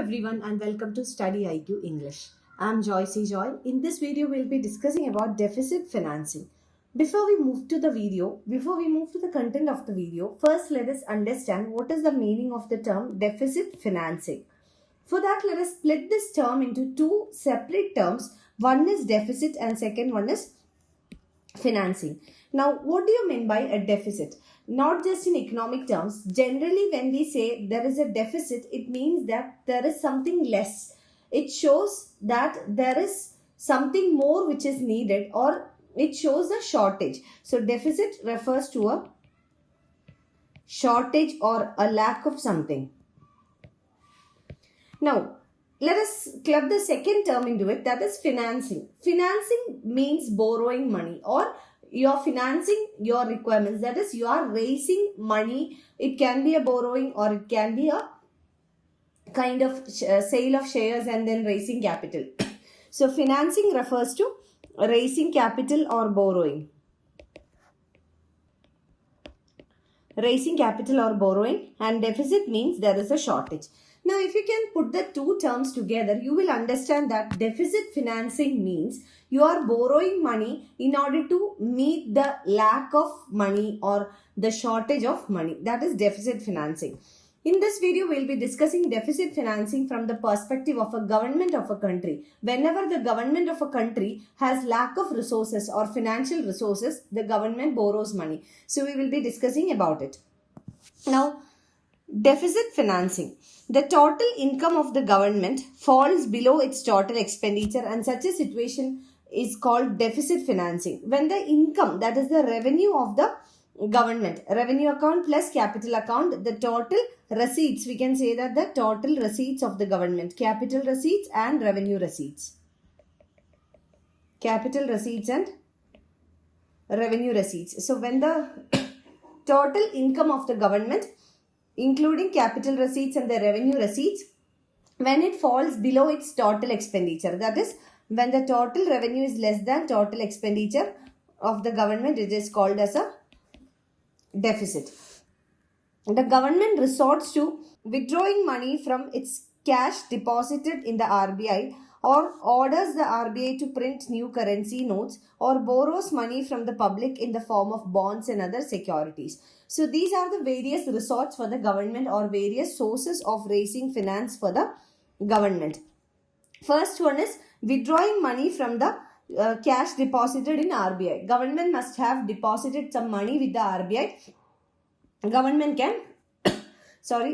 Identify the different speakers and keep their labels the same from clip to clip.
Speaker 1: everyone and welcome to Study IQ English. I'm Joycey Joy. In this video, we'll be discussing about deficit financing. Before we move to the content of the video, first let us understand what is the meaning of the term deficit financing. For that, let us split this term into two separate terms. One is deficit and second one is financing. Now, what do you mean by a deficit? Not just in economic terms. Generally, when we say there is a deficit, it means that there is something less. It shows that there is something more which is needed, or it shows a shortage. So, deficit refers to a shortage or a lack of something. Now, let us club the second term into it, that is financing. Financing means borrowing money, or you are financing your requirements. That is, you are raising money. It can be a borrowing or it can be a kind of sale of shares and then raising capital. So, financing refers to raising capital or borrowing. Raising capital or borrowing, and deficit means there is a shortage. Now, if you can put the two terms together, you will understand that deficit financing means you are borrowing money in order to meet the lack of money or the shortage of money. That is deficit financing. In this video, we will be discussing deficit financing from the perspective of a government of a country. Whenever the government of a country has lack of resources or financial resources, the government borrows money. So, we will be discussing about it. Now, deficit financing. The total income of the government falls below its total expenditure, and such a situation is called deficit financing. When the income, that is the revenue of the government, revenue account plus capital account, the total receipts, we can say that the total receipts of the government, capital receipts and revenue receipts. Capital receipts and revenue receipts. So, when the total income of the government, including capital receipts and the revenue receipts, when it falls below its total expenditure, that is, when the total revenue is less than total expenditure of the government, it is called as a deficit. The government resorts to withdrawing money from its cash deposited in the RBI, or orders the RBI to print new currency notes, or borrows money from the public in the form of bonds and other securities. So, these are the various resorts for the government or various sources of raising finance for the government. First one is withdrawing money from the cash deposited in RBI. Government must have deposited some money with the RBI. Government can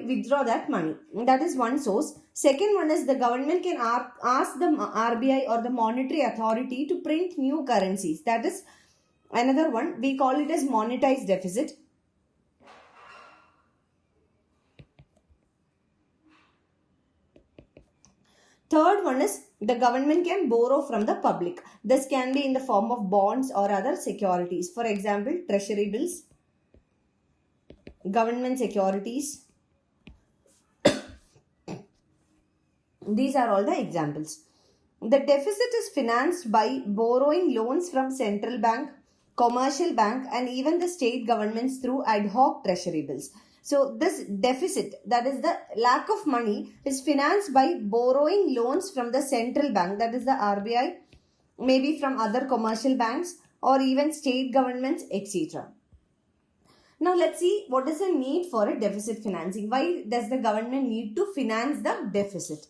Speaker 1: withdraw that money. That is one source. Second one is the government can ask the RBI or the monetary authority to print new currencies. That is another one. We call it as monetized deficit. Third one is the government can borrow from the public. This can be in the form of bonds or other securities. For example, treasury bills, government securities. These are all the examples. The deficit is financed by borrowing loans from central bank, commercial bank, and even the state governments through ad hoc treasury bills. So, this deficit, that is the lack of money, is financed by borrowing loans from the central bank, that is the RBI, maybe from other commercial banks or even state governments, etc. Now, let's see what is the need for a deficit financing. Why does the government need to finance the deficit?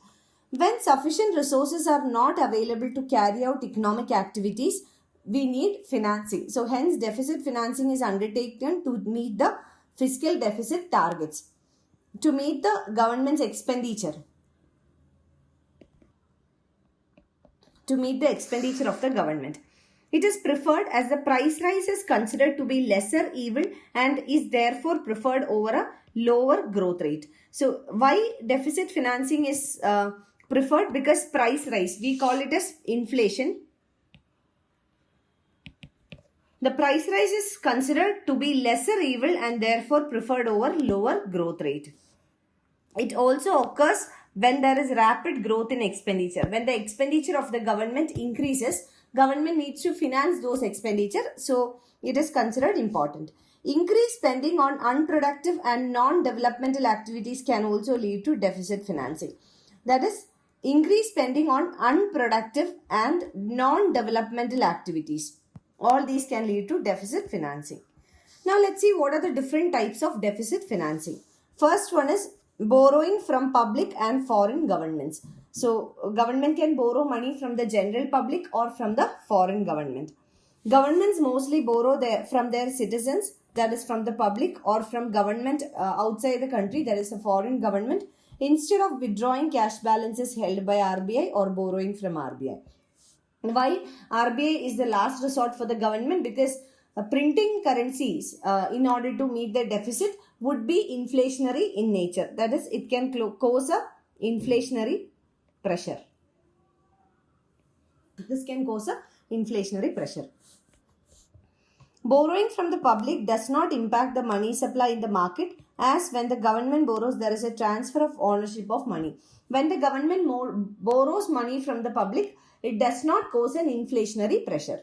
Speaker 1: When sufficient resources are not available to carry out economic activities, we need financing. So, hence deficit financing is undertaken to meet the fiscal deficit targets, to meet the government's expenditure, to meet the expenditure of the government. It is preferred as the price rise is considered to be lesser evil and is therefore preferred over a lower growth rate. So, why deficit financing is preferred? Because price rise, we call it as inflation. The price rise is considered to be lesser evil and therefore preferred over lower growth rate. It also occurs when there is rapid growth in expenditure. When the expenditure of the government increases, government needs to finance those expenditure. So, it is considered important. Increased spending on unproductive and non-developmental activities can also lead to deficit financing. That is, increase spending on unproductive and non-developmental activities. All these can lead to deficit financing. Now let's see what are the different types of deficit financing. First one is borrowing from public and foreign governments. So government can borrow money from the general public or from the foreign government. Governments mostly borrow from their citizens, that is from the public, or from government outside the country, that is a foreign government, instead of withdrawing cash balances held by RBI or borrowing from RBI. Why RBI is the last resort for the government? Because printing currencies in order to meet the deficit would be inflationary in nature. That is, it can cause a inflationary pressure. This can cause a inflationary pressure. Borrowing from the public does not impact the money supply in the market, as when the government borrows, there is a transfer of ownership of money. When the government borrows money from the public, it does not cause an inflationary pressure.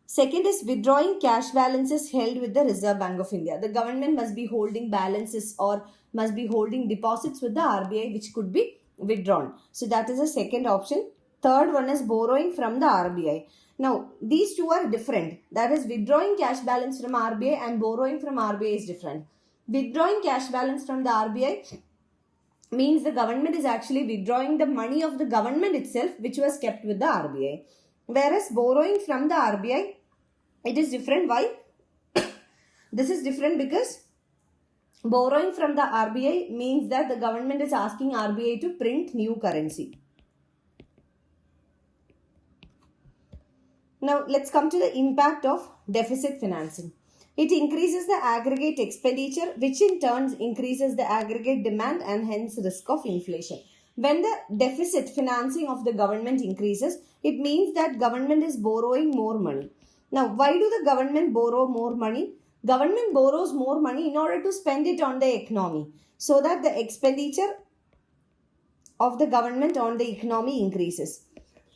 Speaker 1: Second is withdrawing cash balances held with the Reserve Bank of India. The government must be holding balances or must be holding deposits with the RBI, which could be withdrawn. So that is the second option. Third one is borrowing from the RBI. Now, these two are different. That is, withdrawing cash balance from RBI and borrowing from RBI is different. Withdrawing cash balance from the RBI means the government is actually withdrawing the money of the government itself, which was kept with the RBI. Whereas borrowing from the RBI, it is different. Why? This is different because borrowing from the RBI means that the government is asking RBI to print new currency. Now, let's come to the impact of deficit financing. It increases the aggregate expenditure, which in turn increases the aggregate demand and hence risk of inflation. When the deficit financing of the government increases, it means that government is borrowing more money. Now, why do the government borrow more money? Government borrows more money in order to spend it on the economy, so that the expenditure of the government on the economy increases.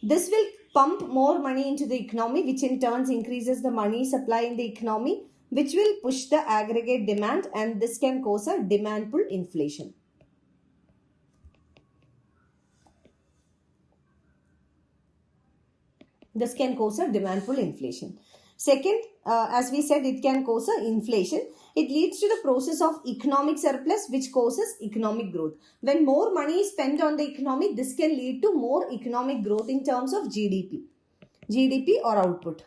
Speaker 1: This will pump more money into the economy, which in turn increases the money supply in the economy, which will push the aggregate demand, and this can cause a demand pull inflation. This can cause a demand pull inflation. Second, as we said, it can cause a inflation. It leads to the process of economic surplus, which causes economic growth. When more money is spent on the economy, this can lead to more economic growth in terms of GDP or output.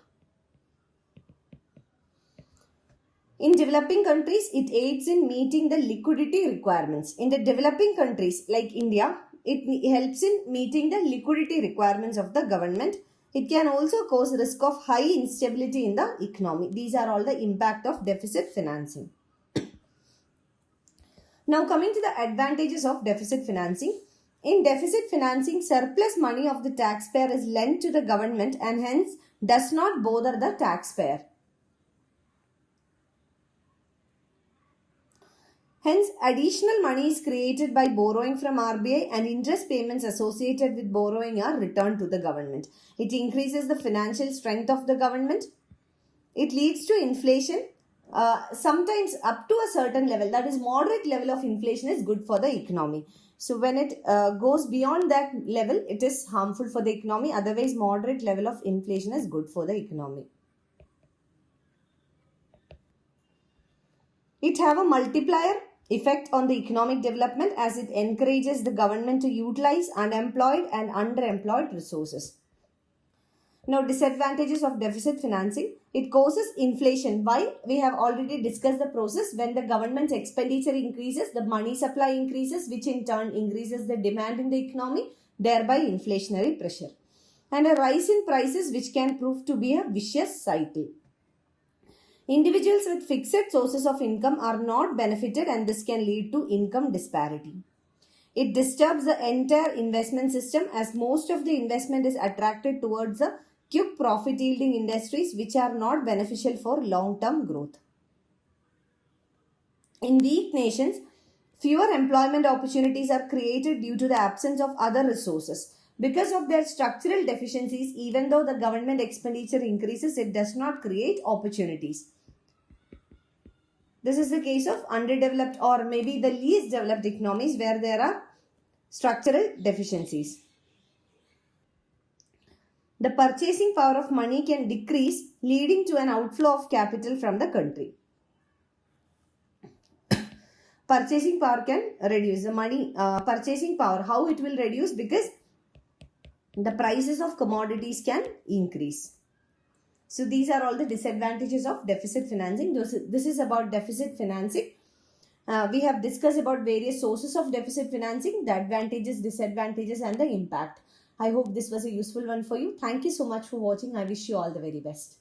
Speaker 1: In developing countries, it aids in meeting the liquidity requirements. In the developing countries like India, it helps in meeting the liquidity requirements of the government. It can also cause risk of high instability in the economy. These are all the impact of deficit financing. Now coming to the advantages of deficit financing. In deficit financing, surplus money of the taxpayer is lent to the government and hence does not bother the taxpayer. Hence, additional money is created by borrowing from RBI and interest payments associated with borrowing are returned to the government. It increases the financial strength of the government. It leads to inflation, sometimes up to a certain level, that is moderate level of inflation is good for the economy. So when it goes beyond that level, it is harmful for the economy. Otherwise, moderate level of inflation is good for the economy. It have a multiplier effect on the economic development as it encourages the government to utilize unemployed and underemployed resources. Now, disadvantages of deficit financing. It causes inflation. Why? We have already discussed the process. When the government's expenditure increases, the money supply increases, which in turn increases the demand in the economy, thereby inflationary pressure. And a rise in prices, which can prove to be a vicious cycle. Individuals with fixed sources of income are not benefited and this can lead to income disparity. It disturbs the entire investment system as most of the investment is attracted towards the quick profit yielding industries which are not beneficial for long-term growth. In weak nations, fewer employment opportunities are created due to the absence of other resources. Because of their structural deficiencies, even though the government expenditure increases, it does not create opportunities. This is the case of underdeveloped or maybe the least developed economies where there are Structural deficiencies. The purchasing power of money can decrease, leading to an outflow of capital from the country. Purchasing power can reduce. The money purchasing power, how it will reduce? Because the prices of commodities can increase. So these are all the disadvantages of deficit financing. This is about deficit financing. We have discussed about various sources of deficit financing, the advantages, disadvantages, and the impact. I hope this was a useful one for you. Thank you so much for watching. I wish you all the very best.